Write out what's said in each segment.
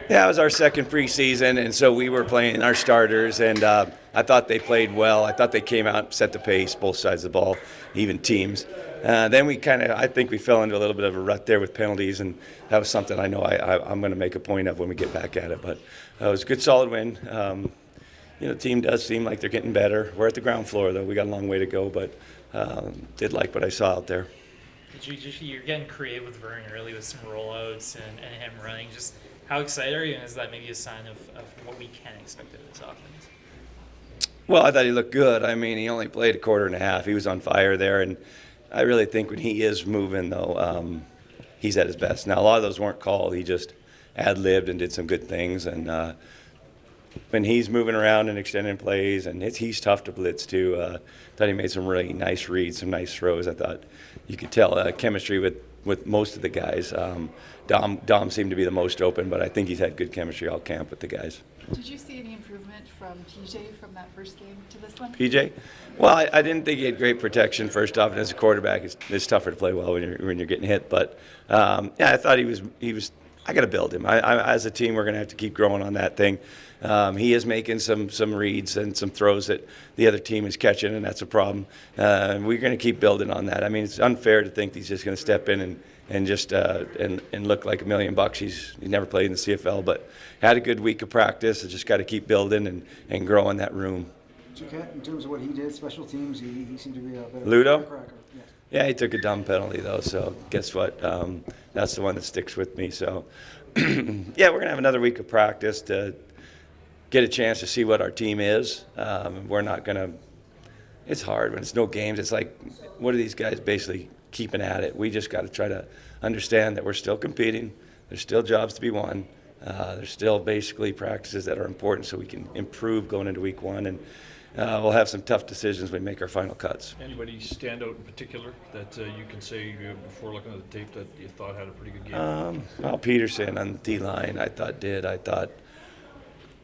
Yeah, it was our second preseason, and so we were playing our starters, and I thought they played well. I thought they came out, set the pace, both sides of the ball, even teams. Then we I think we fell into a little bit of a rut there with penalties, and that was something I know I'm going to make a point of when we get back at it. But it was a good, solid win. The team does seem like they're getting better. We're at the ground floor, though. We got a long way to go, but did like what I saw out there. You're getting creative with Vern early with some rollouts and him running. Just how excited are you, and is that maybe a sign of what we can expect of this offense? Well, I thought he looked good. I mean, he only played a quarter and a half. He was on fire there, and I really think when he is moving, though, he's at his best. Now, a lot of those weren't called. He just ad-libbed and did some good things, and when he's moving around and extending plays, and he's tough to blitz too. Thought he made some really nice reads, some nice throws. I thought you could tell chemistry with most of the guys. Dom seemed to be the most open, but I think he's had good chemistry all camp with the guys. Did you see any improvement from PJ from that first game to this one? PJ? Well, I didn't think he had great protection, first off, and as a quarterback, it's tougher to play well when you're getting hit. But, I thought he was I got to build him. As a team, we're going to have to keep growing on that thing. He is making some reads and some throws that the other team is catching, and that's a problem. We're going to keep building on that. I mean, it's unfair to think he's just going to step in and just and look like $1 million. He's never played in the CFL, but had a good week of practice. Just got to keep building and growing that room. Jett, in terms of what he did, special teams, he seemed to be a better Ludo? cracker. Yes. Yeah, he took a dumb penalty, though, so guess what? That's the one that sticks with me. So, yeah, we're going to have another week of practice to get a chance to see what our team is. We're not going to – it's hard when it's no games. It's like, what are these guys basically keeping at it? We just got to try to understand that we're still competing. There's still jobs to be won. There's still basically practices that are important so we can improve going into week one. And we'll have some tough decisions when we make our final cuts. Anybody stand out in particular that you can say before looking at the tape that you thought had a pretty good game? Well, Peterson on the D-line I thought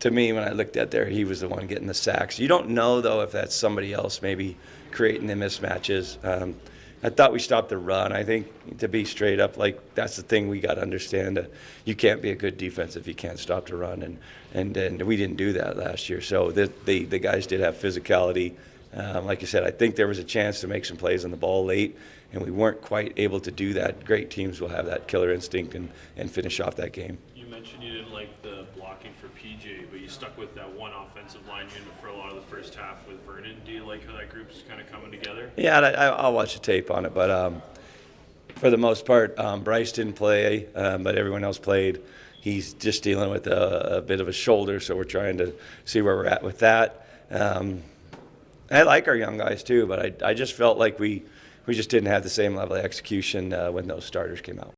to me, when I looked at there, he was the one getting the sacks. You don't know, though, if that's somebody else maybe creating the mismatches. I thought we stopped the run. I think, to be straight up, like, that's the thing we got to understand. You can't be a good defense if you can't stop the run, and we didn't do that last year. So the guys did have physicality. Like you said, I think there was a chance to make some plays on the ball late, and we weren't quite able to do that. Great teams will have that killer instinct and finish off that game. You mentioned you didn't like the blocking for PJ, but you stuck with that one offensive line unit for a lot of the first half with Vernon. Do you like how that group's kind of coming together? Yeah, I'll watch the tape on it, but for the most part, Bryce didn't play, but everyone else played. He's just dealing with a bit of a shoulder, so we're trying to see where we're at with that. I like our young guys too, but I just felt like we just didn't have the same level of execution when those starters came out.